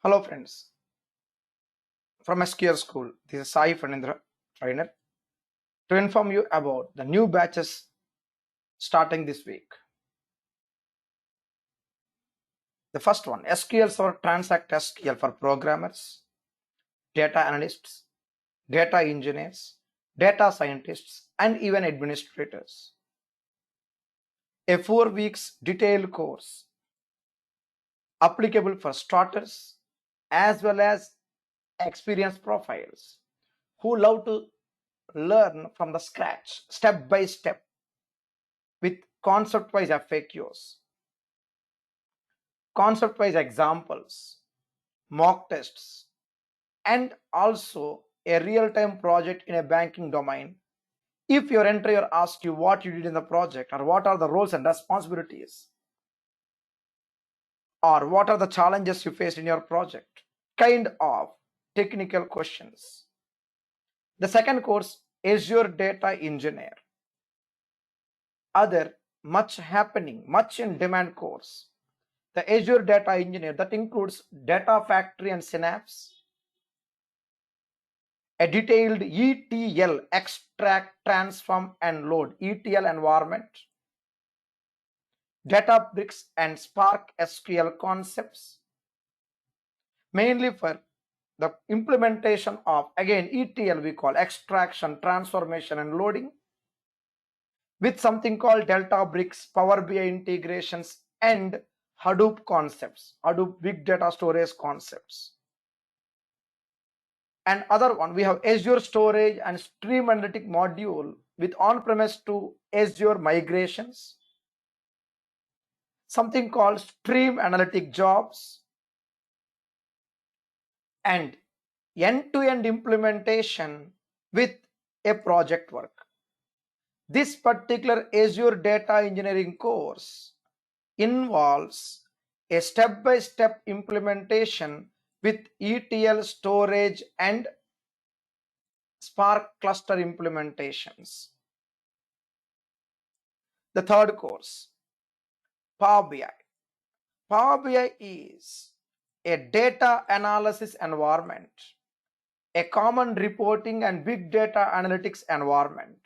Hello friends, from SQL School, this is Sai Fanindra, trainer, to inform you about the new batches starting this week. The first one, SQL Server Transact SQL for programmers, data analysts, data engineers, data scientists, and even administrators. A 4 weeks detailed course applicable for starters as well as experienced profiles who love to learn from the scratch, step by step, with concept-wise FAQs, concept-wise examples, mock tests, and also a real-time project in a banking domain. If your interviewer asks you what you did in the project, or what are the roles and responsibilities, or what are the challenges you faced in your project, kind of technical questions. The second course, Azure Data Engineer, other much happening, much in demand course. The Azure Data Engineer that includes Data Factory and Synapse, a detailed ETL, extract, transform, and load ETL environment, Databricks and Spark SQL concepts, mainly for the implementation of, again, ETL we call extraction, transformation, and loading, with something called Databricks, Power BI integrations, and Hadoop concepts, Hadoop big data storage concepts. And other one, we have Azure Storage and Stream Analytic module with on-premise to Azure migrations, something called Stream Analytic jobs, and end-to-end implementation with a project work. This particular Azure Data Engineering course involves a step-by-step implementation with ETL storage and Spark cluster implementations. The third course, Power BI. Power BI is a data analysis environment, a common reporting and big data analytics environment.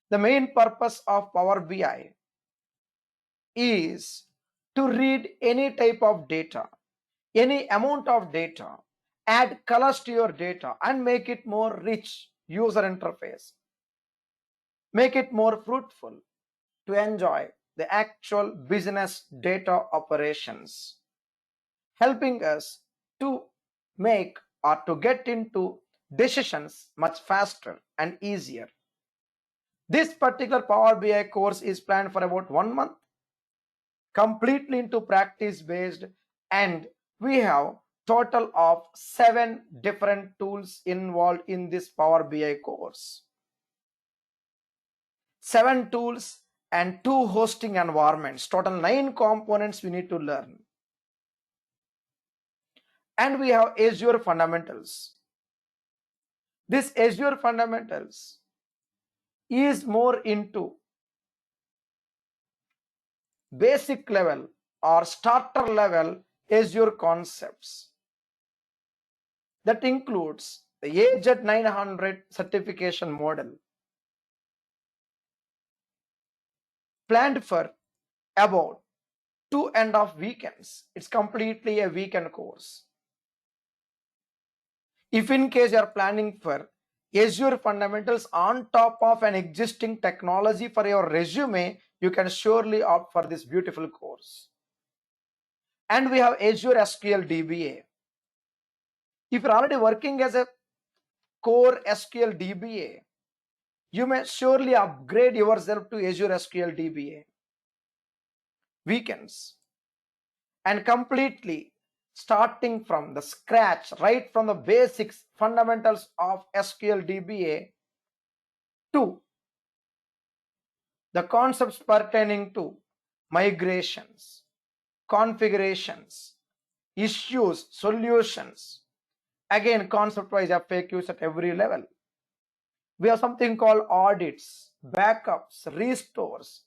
The main purpose of Power BI is to read any type of data, any amount of data, add colors to your data, and make it more rich user interface, make it more fruitful to enjoy the actual business data operations, helping us to make or to get into decisions much faster and easier. This particular Power BI course is planned for about 1 month, completely into practice based, and we have total of 7 different tools involved in this Power BI course. 7 tools and 2 hosting environments, total 9 components we need to learn. And we have Azure Fundamentals. This Azure Fundamentals is more into basic level or starter level Azure concepts. That includes the AZ900 certification model, planned for about 2.5 weekends. It's completely a weekend course. If in case you are planning for Azure Fundamentals on top of an existing technology for your resume, you can surely opt for this beautiful course. And we have Azure SQL DBA. If you're already working as a core SQL DBA, you may surely upgrade yourself to Azure SQL DBA weekends, and completely starting from the scratch, right from the basics, fundamentals of SQL DBA to the concepts pertaining to migrations, configurations, issues, solutions, again concept-wise FAQs at every level. We have something called audits, backups, restores,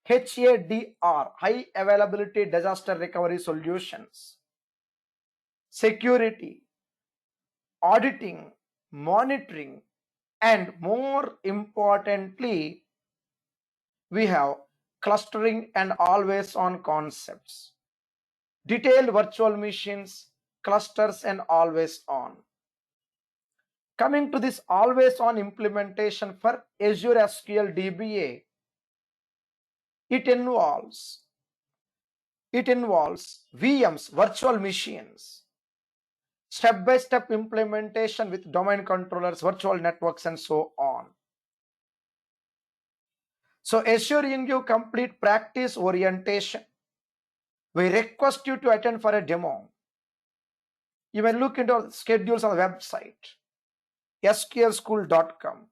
HADR, high availability disaster recovery solutions, security, auditing, monitoring, and more importantly, we have clustering and always on concepts, detailed virtual machines, clusters, and always on. Coming to this always on implementation for Azure SQL DBA, it involves VMs, virtual machines, step-by-step implementation with domain controllers, virtual networks, and so on. So assuring you complete practice orientation, we request you to attend for a demo. You may look into our schedules on the website, sqlschool.com.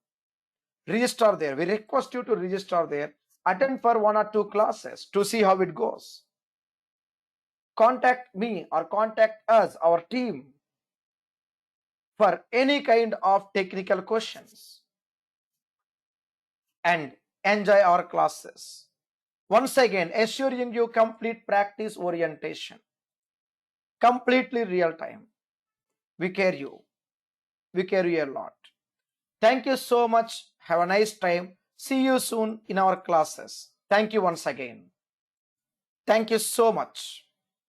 Register there. We request you to register there. Attend for 1 or 2 classes to see how it goes. Contact me or contact us, our team, for any kind of technical questions and enjoy our classes. Once again, assuring you complete practice orientation, completely real time. We care you. We care you a lot. Thank you so much. Have a nice time. See you soon in our classes. Thank you once again. Thank you so much.